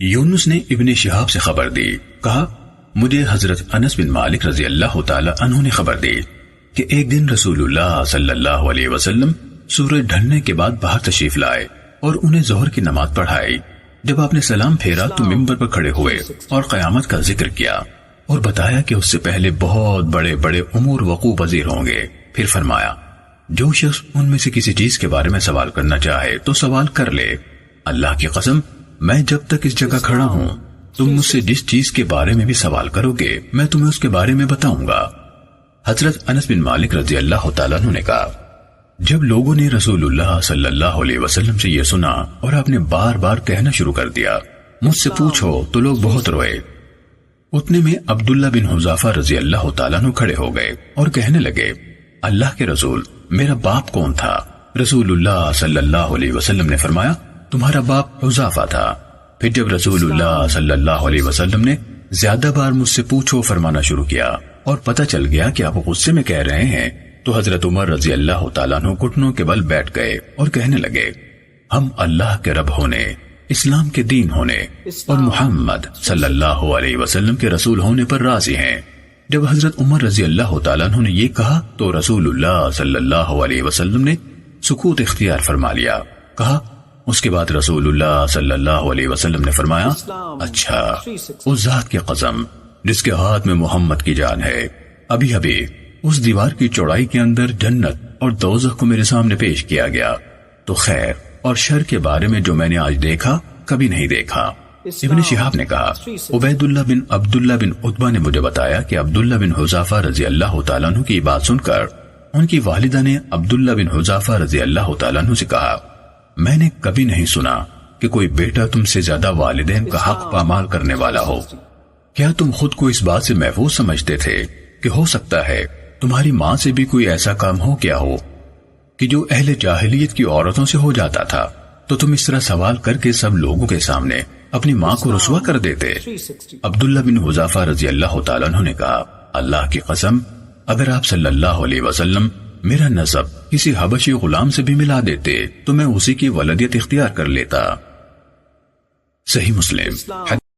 یونس نے ابن شہاب سے خبر دی، کہا مجھے حضرت انس بن مالک رضی اللہ تعالی عنہ نے خبر دی کہ ایک دن رسول اللہ صلی اللہ علیہ وسلم سورج ڈھلنے کے بعد باہر تشریف لائے اور انہیں ظہر کی نماز پڑھائی۔ جب آپ نے سلام پھیرا تو ممبر پر کھڑے ہوئے اور قیامت کا ذکر کیا اور بتایا کہ اس سے پہلے بہت بڑے بڑے امور وقوع پذیر ہوں گے۔ پھر فرمایا جو شخص ان میں سے کسی چیز کے بارے میں سوال کرنا چاہے تو سوال کر لے، اللہ کی قسم میں جب تک اس جگہ کھڑا ہوں تم مجھ سے جس چیز کے بارے میں بھی سوال کرو گے میں تمہیں اس کے بارے میں بتاؤں گا۔ حضرت انس بن مالک رضی اللہ تعالیٰ عنہ نے کہا جب لوگوں نے رسول اللہ صلی اللہ علیہ وسلم سے یہ سنا اور آپ نے بار بار کہنا شروع کر دیا مجھ سے پوچھو تو لوگ بہت روئے۔ اتنے میں عبداللہ بن حذافہ رضی اللہ تعالیٰ عنہ کھڑے ہو گئے اور کہنے لگے اللہ کے رسول میرا باپ کون تھا؟ رسول اللہ صلی اللہ علیہ وسلم نے فرمایا تمہارا باپ حذافہ تھا۔ پھر جب رسول اللہ صلی اللہ علیہ وسلم نے زیادہ بار مجھ سے پوچھو فرمانا شروع کیا اور پتہ چل گیا کہ آپ غصے میں کہہ رہے ہیں تو حضرت عمر رضی اللہ تعالیٰ عنہ گھٹنوں کے بل بیٹھ گئے اور کہنے لگے ہم اللہ کے رب ہونے، اسلام کے دین ہونے اور محمد صلی اللہ علیہ وسلم کے رسول ہونے پر راضی ہیں۔ جب حضرت عمر رضی اللہ تعالیٰ عنہ نے یہ کہا تو رسول اللہ صلی اللہ علیہ وسلم نے سکوت اختیار فرما لیا۔ کہا اس کے بعد رسول اللہ صلی اللہ علیہ وسلم نے فرمایا اچھا اس ذات کی قسم جس کے ہاتھ میں محمد کی جان ہے، ابھی ابھی اس دیوار کی چوڑائی کے اندر جنت اور دوزخ کو میرے سامنے پیش کیا گیا تو خیر اور شر کے بارے میں جو میں نے آج دیکھا کبھی نہیں دیکھا۔ ابن شہاب نے کہا عبید اللہ بن عبداللہ بن عتبہ نے مجھے بتایا کہ عبداللہ بن حذافہ رضی اللہ تعالیٰ عنہ کی بات سن کر ان کی والدہ نے عبداللہ بن حذافہ رضی اللہ تعالیٰ عنہ سے کہا میں نے کبھی نہیں سنا کہ کوئی بیٹا تم سے زیادہ والدین کا حق پامال کرنے والا ہو۔ کیا تم خود کو اس بات سے محفوظ سمجھتے تھے کہ ہو سکتا ہے تمہاری ماں سے بھی کوئی ایسا کام ہو کیا ہو کہ جو اہل جاہلیت کی عورتوں سے ہو جاتا تھا تو تم اس طرح سوال کر کے سب لوگوں کے سامنے اپنی ماں کو رسوا کر دیتے؟ عبداللہ بن حذافہ رضی اللہ تعالیٰ عنہ نے کہا اللہ کی قسم اگر آپ صلی اللہ علیہ وسلم میرا نسب کسی حبشی غلام سے بھی ملا دیتے تو میں اسی کی ولدیت اختیار کر لیتا۔ صحیح مسلم